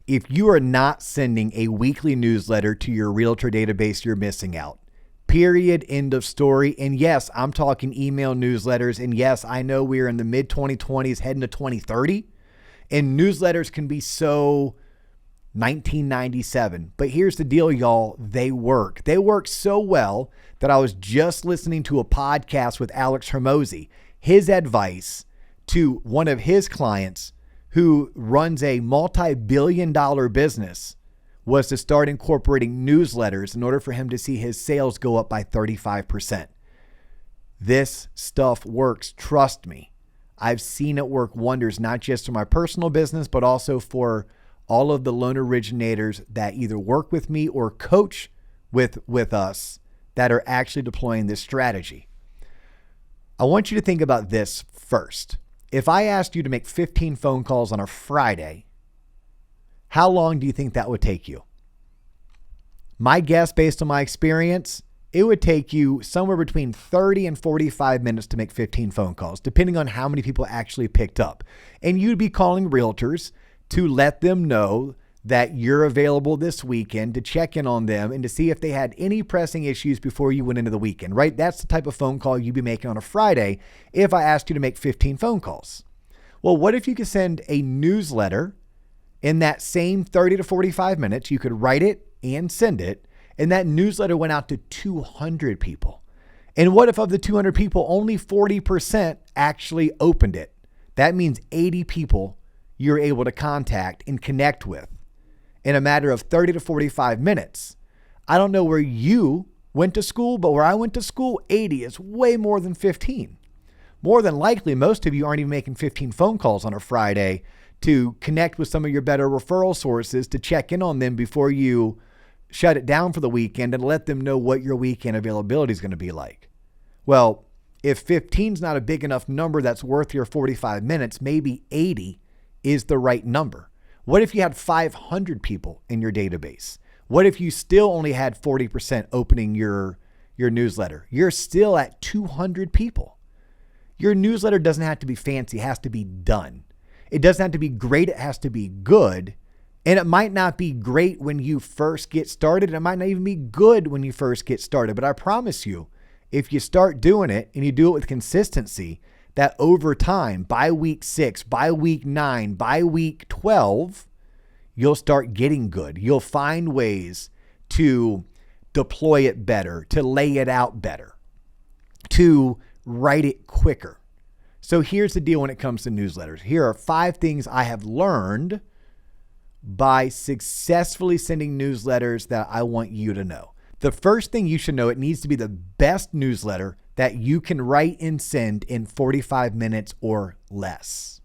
If you are not sending a weekly newsletter to your Realtor database, you're missing out. Period. End of story. And yes, I'm talking email newsletters. And yes, I know we're in the mid 2020s heading to 2030. And newsletters can be so 1997. But here's the deal, y'all. They work. They work so well that I was just listening to a podcast with Alex Hermosi. His advice to one of his clients who runs a multi-billion-dollar business was to start incorporating newsletters in order for him to see his sales go up by 35%. This stuff works. Trust me. I've seen it work wonders, not just for my personal business, but also for all of the loan originators that either work with me or coach with us that are actually deploying this strategy. I want you to think about this first. If I asked you to make 15 phone calls on a Friday, how long do you think that would take you? My guess, based on my experience, it would take you somewhere between 30 and 45 minutes to make 15 phone calls, depending on how many people actually picked up. And you'd be calling realtors to let them know that you're available this weekend, to check in on them and to see if they had any pressing issues before you went into the weekend, right? That's the type of phone call you'd be making on a Friday if I asked you to make 15 phone calls. Well, what if you could send a newsletter in that same 30 to 45 minutes? You could write it and send it, and that newsletter went out to 200 people. And what if of the 200 people, only 40% actually opened it? That means 80 people you're able to contact and connect with in a matter of 30 to 45 minutes. I don't know where you went to school, but where I went to school, 80 is way more than 15. More than likely, most of you aren't even making 15 phone calls on a Friday to connect with some of your better referral sources, to check in on them before you shut it down for the weekend and let them know what your weekend availability is going to be like. Well, if 15 is not a big enough number that's worth your 45 minutes, maybe 80 is the right number. What if you had 500 people in your database? What if you still only had 40% opening your newsletter? You're still at 200 people. Your newsletter doesn't have to be fancy. It has to be done. It doesn't have to be great. It has to be good. And it might not be great when you first get started. It might not even be good when you first get started. But I promise you, if you start doing it and you do it with consistency, that over time, by week 6, by week 9, by week 12, you'll start getting good. You'll find ways to deploy it better, to lay it out better, to write it quicker. So here's the deal when it comes to newsletters. Here are 5 things I have learned by successfully sending newsletters that I want you to know. The first thing you should know, it needs to be the best newsletter that you can write and send in 45 minutes or less.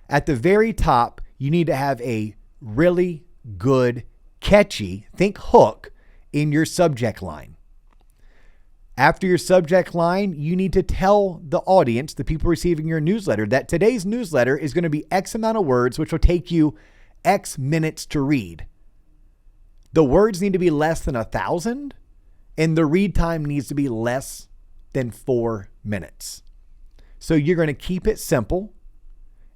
At the very top, you need to have a really good, catchy, think hook in your subject line. After your subject line, you need to tell the audience, the people receiving your newsletter, that today's newsletter is going to be X amount of words, which will take you X minutes to read. The words need to be less than 1,000, and the read time needs to be less than 4 minutes. So you're going to keep it simple,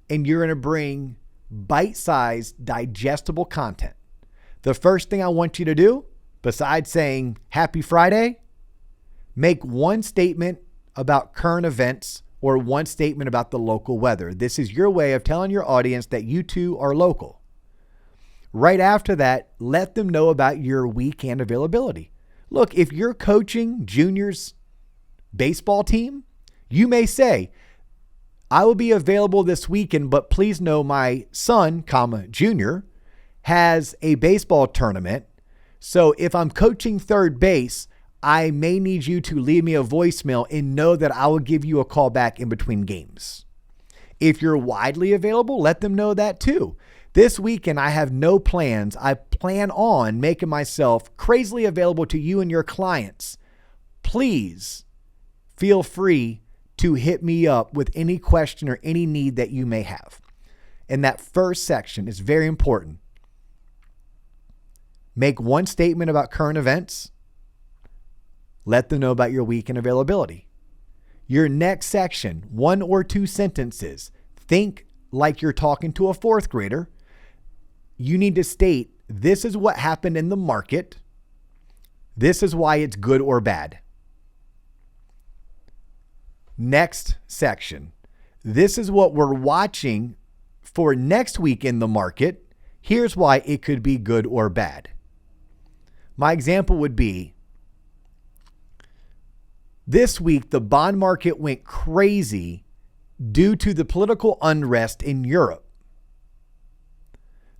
and you're going to bring bite-sized, digestible content. The first thing I want you to do, besides saying Happy Friday, make one statement about current events or one statement about the local weather. This is your way of telling your audience that you too are local. Right after that, let them know about your weekend availability. Look, if you're coaching juniors baseball team, you may say, I will be available this weekend, but please know my son, junior, has a baseball tournament. So if I'm coaching third base, I may need you to leave me a voicemail and know that I will give you a call back in between games. If you're widely available, let them know that too. This weekend, I have no plans. I plan on making myself crazily available to you and your clients. Please feel free to hit me up with any question or any need that you may have. And that first section is very important. Make one statement about current events. Let them know about your weekend availability. Your next section, 1 or 2 sentences. Think like you're talking to a 4th grader. you need to state, this is what happened in the market. This is why it's good or bad. Next section. This is what we're watching for next week in the market. Here's why it could be good or bad. My example would be, this week the bond market went crazy due to the political unrest in Europe.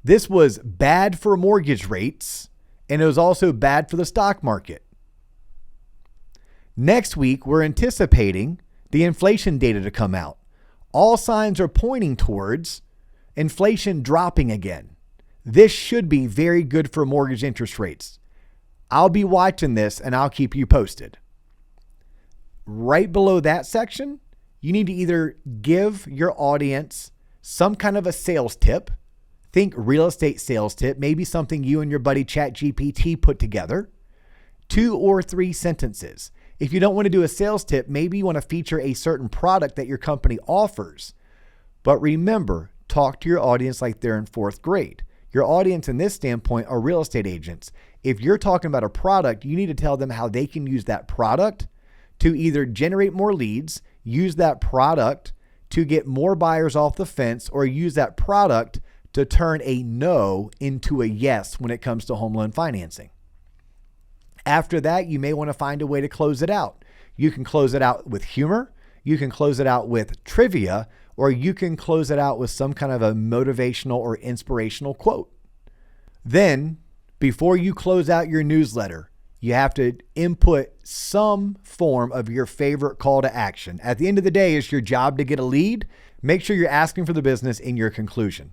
This was bad for mortgage rates, and it was also bad for the stock market. Next week, we're anticipating the inflation data to come out. All signs are pointing towards inflation dropping again. This should be very good for mortgage interest rates. I'll be watching this and I'll keep you posted. Right below that section, you need to either give your audience some kind of a sales tip. Think real estate sales tip, maybe something you and your buddy ChatGPT put together. 2 or 3 sentences. If you don't want to do a sales tip, maybe you want to feature a certain product that your company offers. But remember, talk to your audience like they're in 4th grade. Your audience in this standpoint are real estate agents. If you're talking about a product, you need to tell them how they can use that product to either generate more leads, use that product to get more buyers off the fence, or use that product to turn a no into a yes when it comes to home loan financing. After that, you may want to find a way to close it out. You can close it out with humor, you can close it out with trivia, or you can close it out with some kind of a motivational or inspirational quote. Then, before you close out your newsletter, you have to input some form of your favorite call to action. At the end of the day, it's your job to get a lead. Make sure you're asking for the business in your conclusion.